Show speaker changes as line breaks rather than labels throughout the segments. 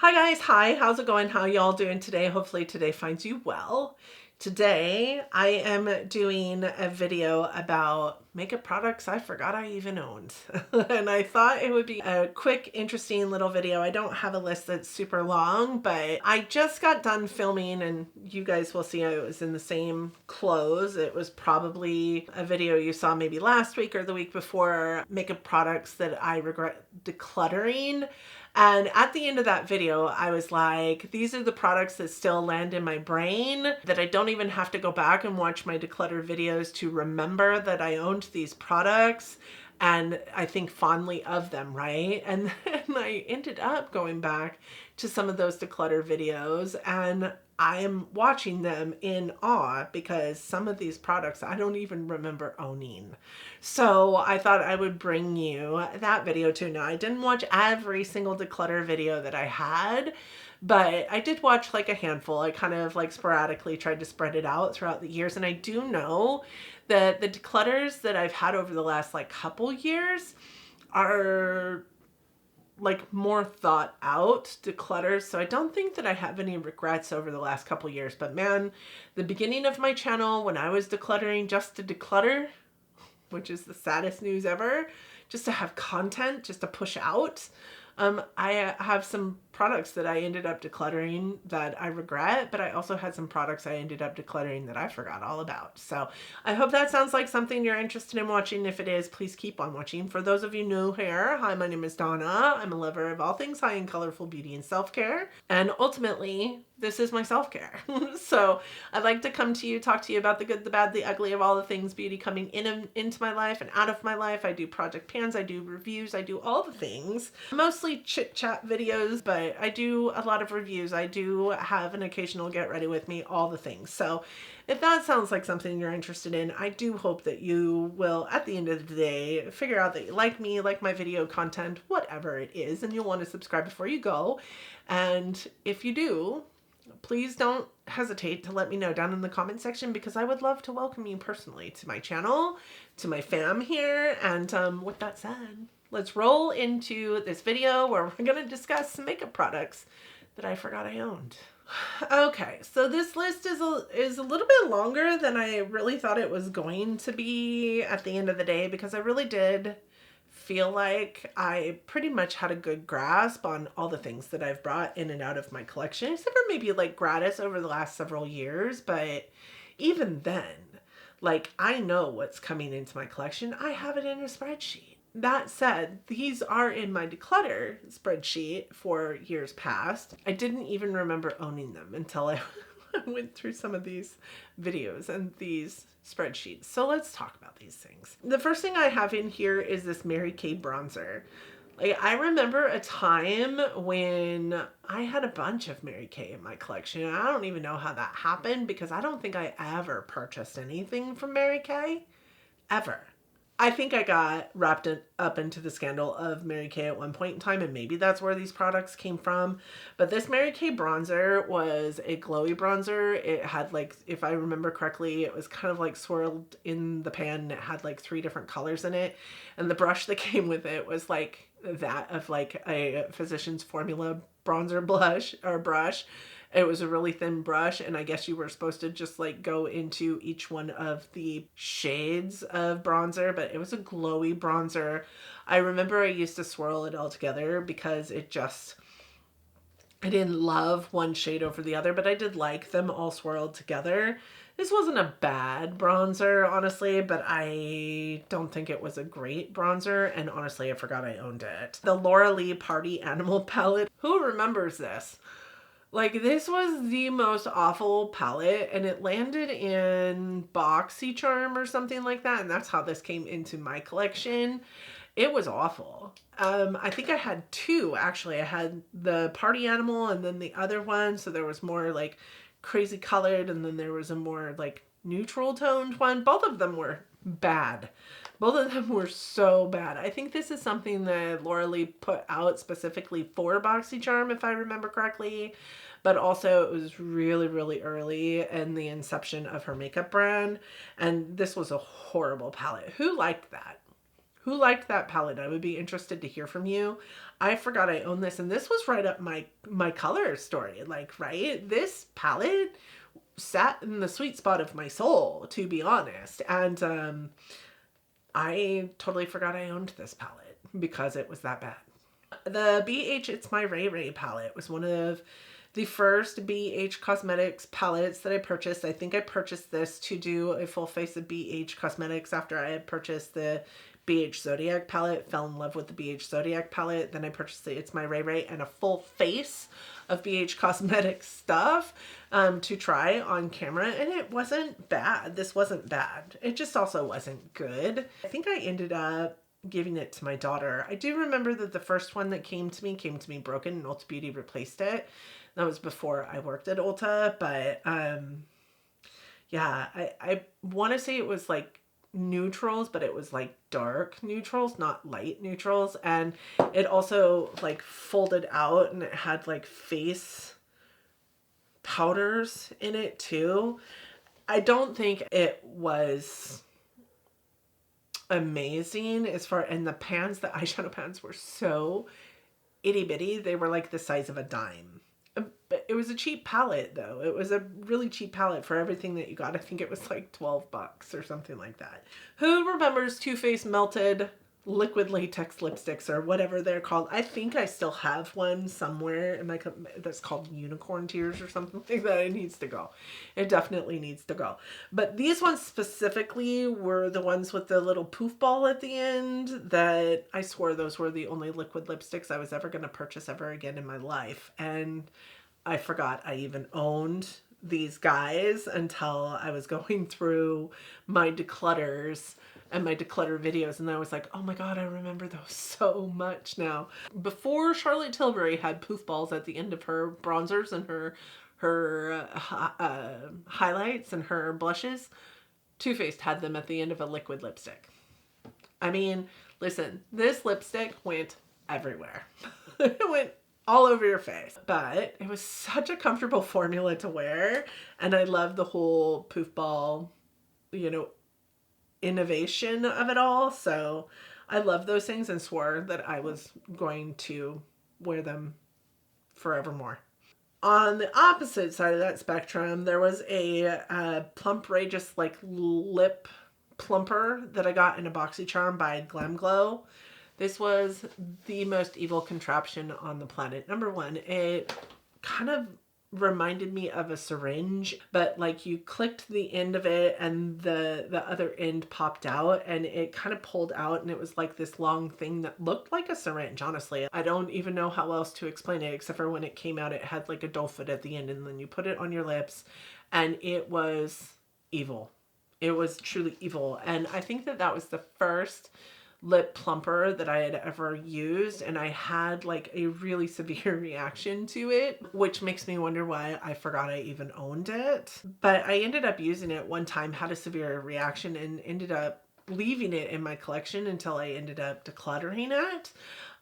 Hi guys, hi, how's it going? How y'all doing today? Hopefully today finds you well. Today I am doing a video about makeup products I forgot I even owned. And I thought it would be a quick, interesting little video. I don't have a list that's super long, but I just got done filming and you guys will see I was in the same clothes. It was probably a video you saw maybe last week or the week before, makeup products that I regret decluttering. And at the end of that video, I was like, these are the products that still land in my brain, that I don't even have to go back and watch my declutter videos to remember that I owned these products. And I think fondly of them, right? And then I ended up going back to some of those declutter videos and I am watching them in awe because some of these products I don't even remember owning. So I thought I would bring you that video too. Now, I didn't watch every single declutter video that I had, but I did watch like a handful. I kind of like sporadically tried to spread it out throughout the years. And I do know that the declutters that I've had over the last like couple years are like more thought out declutters. So I don't think that I have any regrets over the last couple years, but man, the beginning of my channel when I was decluttering just to declutter, which is the saddest news ever, just to have content, just to push out. I have some products that I ended up decluttering that I regret, but I also had some products I ended up decluttering that I forgot all about. So I hope that sounds like something you're interested in watching. If it is, please keep on watching. For those of you new here, hi, my name is Donna. I'm a lover of all things high and colorful beauty and self-care. And ultimately, this is my self-care. So I'd like to come to you, talk to you about the good, the bad, the ugly of all the things beauty coming in and into my life and out of my life. I do project pans, I do reviews, I do all the things. Mostly chit chat videos, but I do a lot of reviews. I do have an occasional get ready with me, all the things. So if that sounds like something you're interested in, I do hope that you will, at the end of the day, figure out that you like me, like my video content, whatever it is, and you'll want to subscribe before you go. And if you do, please don't hesitate to let me know down in the comment section because I would love to welcome you personally to my channel, to my fam here. And with that said, let's roll into this video where we're going to discuss some makeup products that I forgot I owned. Okay, so this list is a little bit longer than I really thought it was going to be at the end of the day because I really did feel like I pretty much had a good grasp on all the things that I've brought in and out of my collection, except for maybe like gratis over the last several years. But even then, like I know what's coming into my collection. I have it in a spreadsheet. That said, these are in my declutter spreadsheet for years past. I didn't even remember owning them until I went through some of these videos and these spreadsheets. So let's talk about these things. The first thing I have in here is this Mary Kay bronzer. Like, I remember a time when I had a bunch of Mary Kay in my collection. I don't even know how that happened because I don't think I ever purchased anything from Mary Kay, ever. I think I got wrapped up into the scandal of Mary Kay at one point in time, and maybe that's where these products came from. But this Mary Kay bronzer was a glowy bronzer. It had like, if I remember correctly, it was kind of like swirled in the pan and it had like 3 different colors in it. And the brush that came with it was like that of like a Physicians Formula bronzer blush or brush. It was a really thin brush, and I guess you were supposed to just like go into each one of the shades of bronzer, but it was a glowy bronzer. I remember I used to swirl it all together because I didn't love one shade over the other, but I did like them all swirled together. This wasn't a bad bronzer, honestly, but I don't think it was a great bronzer, and honestly, I forgot I owned it. The Laura Lee Party Animal palette. Who remembers this? Like, this was the most awful palette, and it landed in BoxyCharm or something like that, and that's how this came into my collection. It was awful. I think I had 2, actually. I had the Party Animal and then the other one, so there was more, like, crazy colored, and then there was a more, like, neutral toned one. Both of them were bad. Both of them were so bad. I think this is something that Laura Lee put out specifically for BoxyCharm, if I remember correctly. But also it was really, really early in the inception of her makeup brand. And this was a horrible palette. Who liked that? Who liked that palette? I would be interested to hear from you. I forgot I owned this, and this was right up my color story. Like, right? This palette sat in the sweet spot of my soul, to be honest. And I totally forgot I owned this palette because it was that bad. The BH It's My Ray Ray palette was one of the first BH Cosmetics palettes that I purchased. I think I purchased this to do a full face of BH Cosmetics after I had purchased the BH Zodiac palette, fell in love with the BH Zodiac palette. Then I purchased the It's My Ray Ray and a full face of BH Cosmetics stuff to try on camera, and it wasn't bad. This wasn't bad. It just also wasn't good. I think I ended up giving it to my daughter. I do remember that the first one that came to me broken, and Ulta Beauty replaced it. That was before I worked at Ulta, but yeah, I want to say it was like neutrals, but it was like dark neutrals, not light neutrals. And it also like folded out, and it had like face powders in it too. I don't think it was amazing as far, and the pans, the eyeshadow pans were so itty bitty. They were like the size of a dime. But it was a cheap palette though. It was a really cheap palette for everything that you got. I think it was like 12 bucks or something like that. Who remembers Too Faced Melted liquid latex lipsticks or whatever they're called? I think I still have one somewhere in my that's called Unicorn Tears or something like that. It needs to go. It definitely needs to go. But these ones specifically were the ones with the little poof ball at the end that I swore those were the only liquid lipsticks I was ever going to purchase ever again in my life. And I forgot I even owned these guys until I was going through my declutters and my declutter videos, and I was like, oh my god, I remember those so much now. Before Charlotte Tilbury had poof balls at the end of her bronzers and her highlights and her blushes, Too Faced had them at the end of a liquid lipstick. I mean, listen, this lipstick went everywhere. It went all over your face, but it was such a comfortable formula to wear, and I love the whole poof ball, you know, innovation of it all. So I love those things and swore that I was going to wear them forevermore. On the opposite side of that spectrum, there was a Plumprageous like lip plumper that I got in a BoxyCharm by Glam Glow. This was the most evil contraption on the planet. Number one, it kind of reminded me of a syringe, but like you clicked the end of it and the other end popped out, and it kind of pulled out, and it was like this long thing that looked like a syringe. Honestly, I don't even know how else to explain it, except for when it came out it had like a doe foot at the end, and then you put it on your lips, and it was evil. It was truly evil. And I think that that was the first lip plumper that I had ever used, and I had like a really severe reaction to it, which makes me wonder why I forgot I even owned it. But I ended up using it one time, had a severe reaction, and ended up leaving it in my collection until I ended up decluttering it.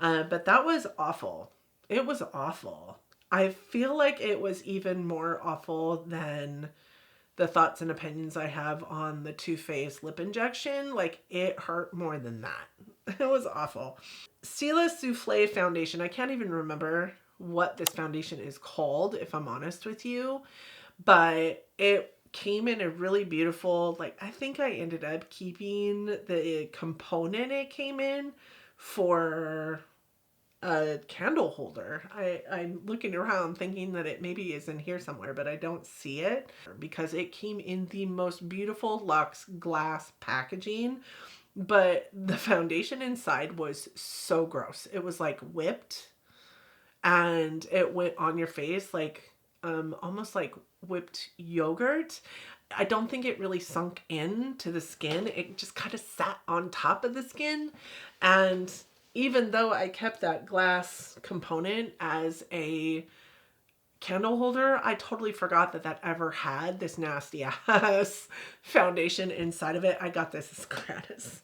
But that was awful. It was awful. I feel like it was even more awful than the thoughts and opinions I have on the Too Faced lip injection. Like, it hurt more than that. It was awful. Stila Soufflé foundation. I can't even remember what this foundation is called, if I'm honest with you. But it came in a really beautiful, like, I think I ended up keeping the component it came in for a candle holder. I'm looking around thinking that it maybe is in here somewhere, but I don't see it because it came in the most beautiful luxe glass packaging, but the foundation inside was so gross. It was like whipped, and it went on your face like almost like whipped yogurt. I don't think it really sunk into the skin. It just kind of sat on top of the skin, and even though I kept that glass component as a candle holder, I totally forgot that that ever had this nasty ass foundation inside of it. I got this as gratis.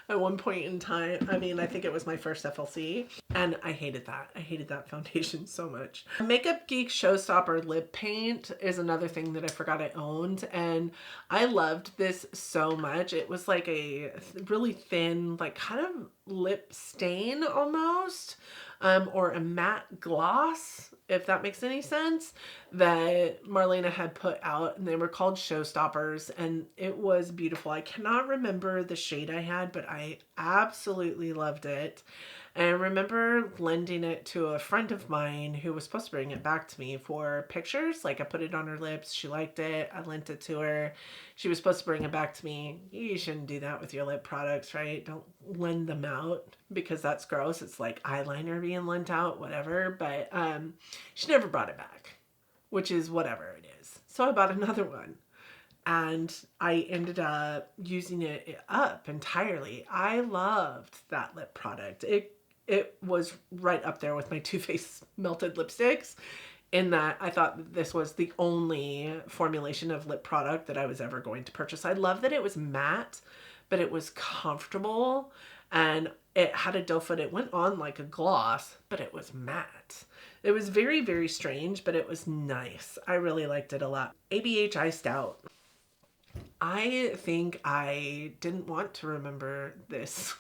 at one point in time. I mean, I think it was my first FLC, and I hated that. I hated that foundation so much. Makeup Geek Showstopper lip paint is another thing that I forgot I owned, and I loved this so much. It was like a really thin, like kind of lip stain almost, or a matte gloss, if that makes any sense, that Marlena had put out, and they were called Showstoppers, and it was beautiful. I cannot remember the shade I had, but I absolutely loved it. And I remember lending it to a friend of mine who was supposed to bring it back to me for pictures. Like, I put it on her lips. She liked it. I lent it to her. She was supposed to bring it back to me. You shouldn't do that with your lip products, right? Don't lend them out because that's gross. It's like eyeliner being lent out, whatever. But she never brought it back, which is whatever it is. So I bought another one. And I ended up using it up entirely. I loved that lip product. It was right up there with my Too Faced melted lipsticks, in that I thought that this was the only formulation of lip product that I was ever going to purchase. I love that it was matte, but it was comfortable, and it had a doe foot. It went on like a gloss, but it was matte. It was very, very strange, but it was nice. I really liked it a lot. ABH Iced Out. I think I didn't want to remember this.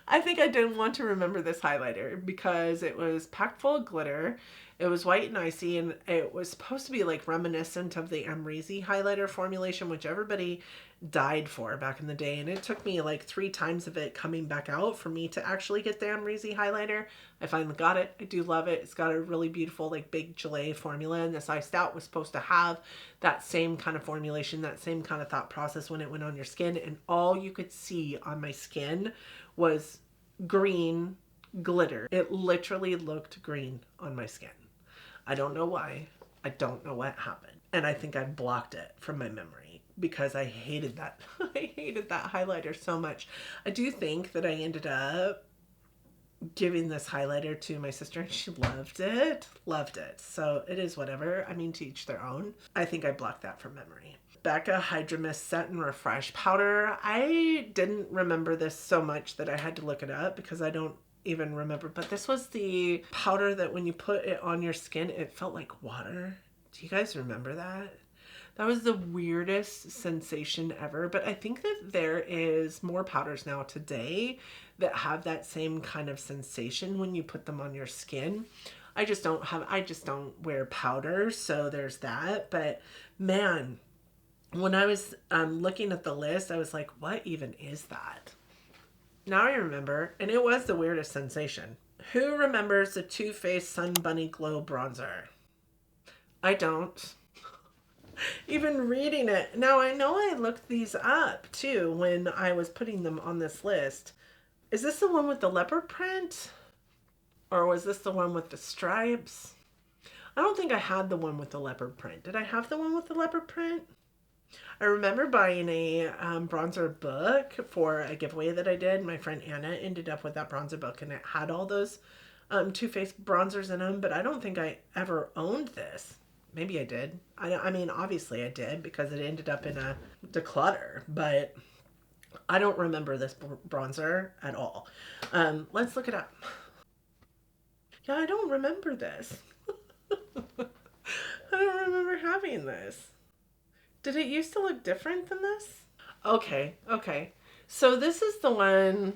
I think I didn't want to remember this highlighter because it was packed full of glitter. It was white and icy, and it was supposed to be like reminiscent of the Amrezy highlighter formulation, which everybody died for back in the day. And it took me like 3 times of it coming back out for me to actually get the Amrezy highlighter. I finally got it. I do love it. It's got a really beautiful like big gelée formula, and this Iced Out was supposed to have that same kind of formulation, that same kind of thought process when it went on your skin. And all you could see on my skin was green glitter. It literally looked green on my skin. I don't know why. I don't know what happened. And I think I blocked it from my memory because I hated that. I hated that highlighter so much. I do think that I ended up giving this highlighter to my sister, and she loved it. Loved it. So it is whatever. I mean, to each their own. I think I blocked that from memory. Becca Hydra Mist Set and Refresh Powder. I didn't remember this so much that I had to look it up because I don't even remember. But this was the powder that when you put it on your skin, it felt like water. Do you guys remember that? That was the weirdest sensation ever. But I think that there is more powders now today that have that same kind of sensation when you put them on your skin. I just don't wear powder, so there's that. But man, when I was looking at the list, I was like, what even is that? Now I remember, and it was the weirdest sensation. Who remembers the Too Faced Sun Bunny Glow Bronzer? I don't. Even reading it. Now I know I looked these up too when I was putting them on this list. Is this the one with the leopard print? Or was this the one with the stripes? I don't think I had the one with the leopard print. Did I have the one with the leopard print? I remember buying a bronzer book for a giveaway that I did. My friend Anna ended up with that bronzer book, and it had all those Too Faced bronzers in them, but I don't think I ever owned this. Maybe I did. I mean, obviously I did because it ended up in a declutter, but I don't remember this bronzer at all. Let's look it up. Yeah, I don't remember this. I don't remember having this. Did it used to look different than this? Okay. So this is the one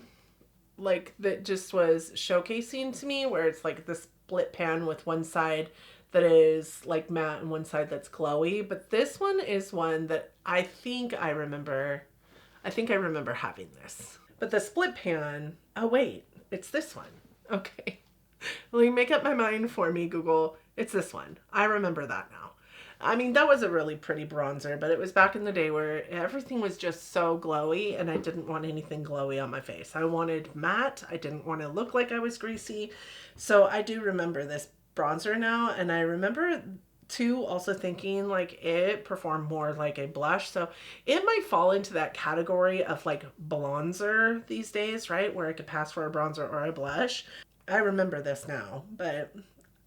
like that just was showcasing to me, where it's like the split pan with one side that is like matte and one side that's glowy. But this one is one that I think I remember having this. But the split pan, oh wait, it's this one. Okay. Let me make up my mind for me, Google. It's this one. I remember that now. I mean, that was a really pretty bronzer, but it was back in the day where everything was just so glowy, and I didn't want anything glowy on my face. I wanted matte. I didn't want to look like I was greasy. So I do remember this bronzer now, and I remember too also thinking like it performed more like a blush. So it might fall into that category of like bronzer these days, right? Where it could pass for a bronzer or a blush. I remember this now, but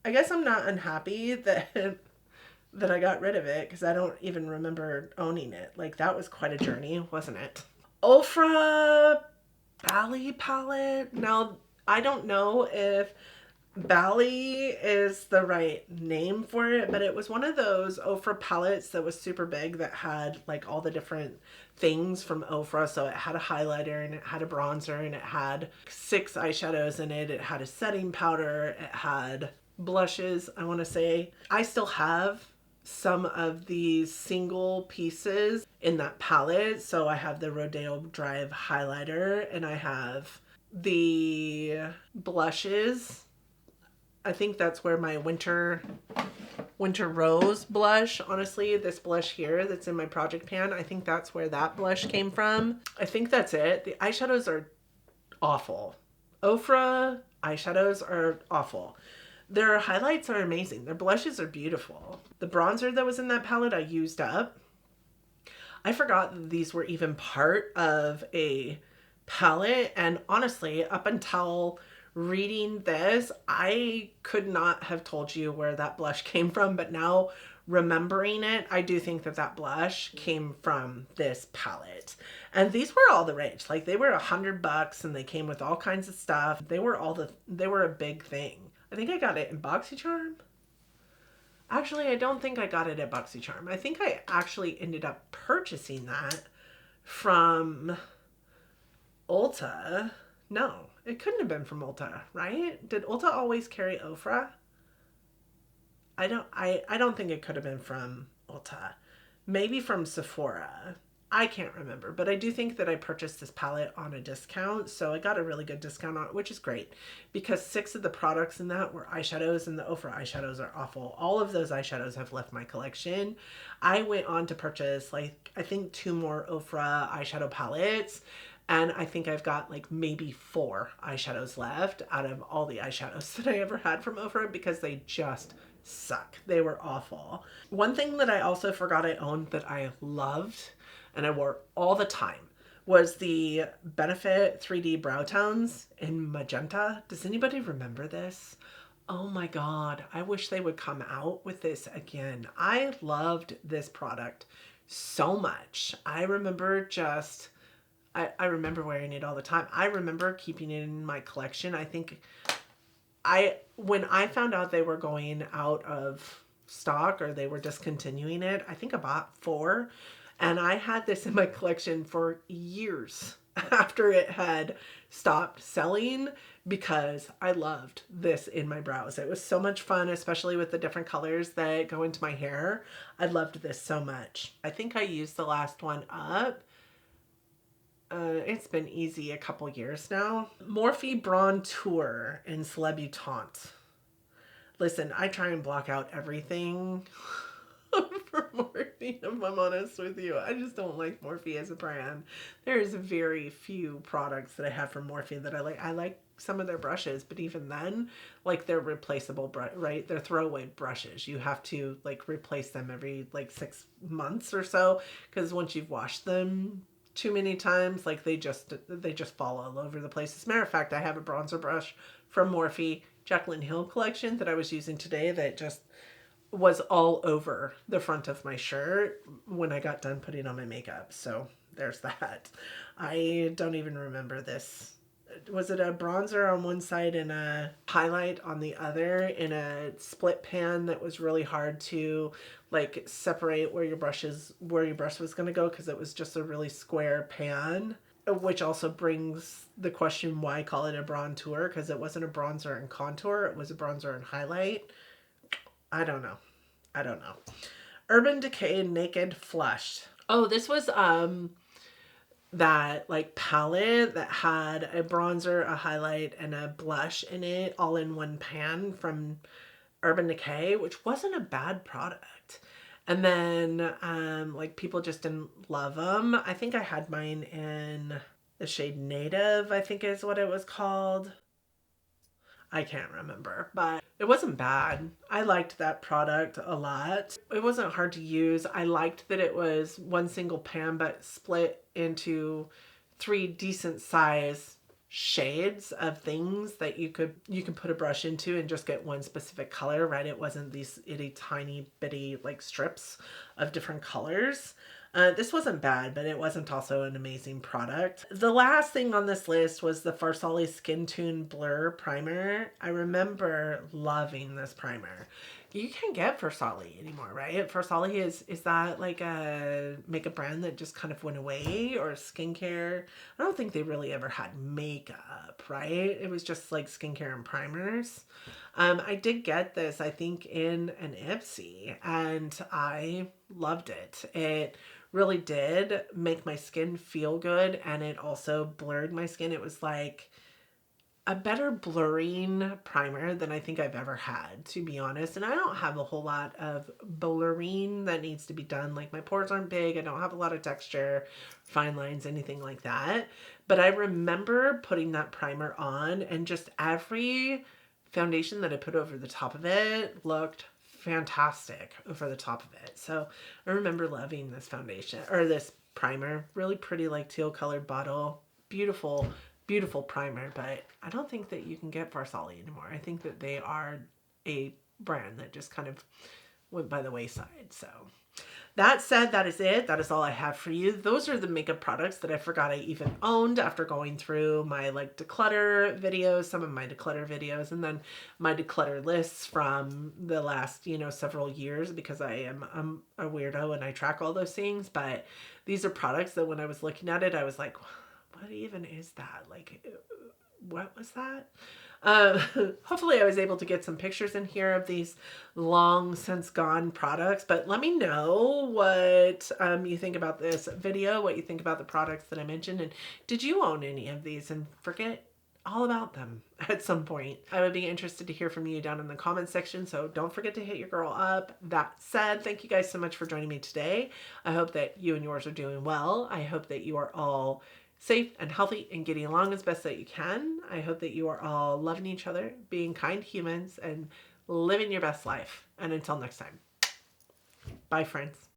I guess I'm not unhappy that I got rid of it because I don't even remember owning it. Like, that was quite a journey, wasn't it? Ofra Bali palette. Now, I don't know if Bali is the right name for it, but it was one of those Ofra palettes that was super big that had like all the different things from Ofra. So it had a highlighter and it had a bronzer and it had 6 eyeshadows in it. It had a setting powder. It had blushes, I want to say. I still have some of these single pieces in that palette. So I have the Rodeo Drive highlighter and I have the blushes. I think that's where my winter rose blush, honestly, this blush here that's in my project pan, I think that's where that blush came from. I think that's it. The eyeshadows are awful. Ofra eyeshadows are awful. Their highlights are amazing. Their blushes are beautiful. The bronzer that was in that palette I used up. I forgot that these were even part of a palette, and honestly, up until reading this, I could not have told you where that blush came from, but now remembering it, I do think that that blush came from this palette. And these were all the rage. Like, they were $100 and they came with all kinds of stuff. They were a big thing. I think I got it in BoxyCharm. Actually, I don't think I got it at BoxyCharm. I think I actually ended up purchasing that from Ulta. No, it couldn't have been from Ulta, right? Did Ulta always carry Ofra? I don't think it could have been from Ulta. Maybe from Sephora. I can't remember, but I do think that I purchased this palette on a discount, so I got a really good discount on it, which is great because 6 of the products in that were eyeshadows, and the Ofra eyeshadows are awful. All of those eyeshadows have left my collection. I went on to purchase, like, I think 2 more Ofra eyeshadow palettes, and I think I've got like maybe 4 eyeshadows left out of all the eyeshadows that I ever had from Ofra because they just suck. They were awful. One thing that I also forgot I owned that I loved and I wore all the time was the Benefit 3D Brow Tones in magenta. Does anybody remember this? Oh my God, I wish they would come out with this again. I loved this product so much. I remember I remember wearing it all the time. I remember keeping it in my collection. I think when I found out they were going out of stock or they were discontinuing it, I think I bought 4. And I had this in my collection for years after it had stopped selling because I loved this in my brows. It was so much fun, especially with the different colors that go into my hair. I loved this so much. I think I used the last one up. It's been easy a couple years now. Morphe Bronzer in Celebutante. Listen, I try and block out everything for Morphe, if I'm honest with you. I just don't like Morphe as a brand. There's very few products that I have from Morphe that I like. I like some of their brushes, but even then, like, they're replaceable, right? They're throwaway brushes. You have to like replace them every like 6 months or so because once you've washed them too many times, like they just fall all over the place. As a matter of fact, I have a bronzer brush from Morphe Jaclyn Hill collection that I was using today that just was all over the front of my shirt when I got done putting on my makeup. So there's that. I don't even remember this. Was it a bronzer on one side and a highlight on the other in a split pan that was really hard to like separate where your brush was going to go because it was just a really square pan, which also brings the question why call it a bronzer, because it wasn't a bronzer and contour, it was a bronzer and highlight. I don't know. Urban Decay Naked Flushed. Oh, this was that like palette that had a bronzer, a highlight, and a blush in it all in one pan from Urban Decay, which wasn't a bad product. And then like people just didn't love them. I think I had mine in the shade Native, I think is what it was called. I can't remember, but it wasn't bad. I liked that product a lot. It wasn't hard to use. I liked that it was one single pan, but split into 3 decent size shades of things that you can put a brush into and just get one specific color, right? It wasn't these itty tiny bitty like strips of different colors. This wasn't bad, but it wasn't also an amazing product. The last thing on this list was the Farsali Skin Tune Blur Primer. I remember loving this primer. You can't get Farsali anymore, right? Farsali is that like a makeup brand that just kind of went away, or skincare? I don't think they really ever had makeup, right? It was just like skincare and primers. I did get this, I think, in an Ipsy, and I loved it. It really did make my skin feel good, and it also blurred my skin. It was like a better blurring primer than I think I've ever had, to be honest. And I don't have a whole lot of blurring that needs to be done. Like, my pores aren't big. I don't have a lot of texture, fine lines, anything like that. But I remember putting that primer on, and just every foundation that I put over the top of it looked fantastic over the top of it. So I remember loving this foundation, or this primer. Really pretty, like teal colored bottle. Beautiful, beautiful primer. But I don't think that you can get Farsali anymore. I think that they are a brand that just kind of went by the wayside. So that said, that is it. That is all I have for you. Those are the makeup products that I forgot I even owned after going through my like declutter videos, some of my declutter videos, and then my declutter lists from the last, several years, because I'm a weirdo and I track all those things. But these are products that when I was looking at it, I was like, what even is that? Like, what was that? Hopefully I was able to get some pictures in here of these long since gone products, but let me know what you think about this video, what you think about the products that I mentioned, and did you own any of these and forget all about them at some point? I would be interested to hear from you down in the comment section, so don't forget to hit your girl up. That said, thank you guys so much for joining me today. I hope that you and yours are doing well. I hope that you are all safe and healthy and getting along as best that you can. I hope that you are all loving each other, being kind humans, and living your best life. And until next time, bye, friends.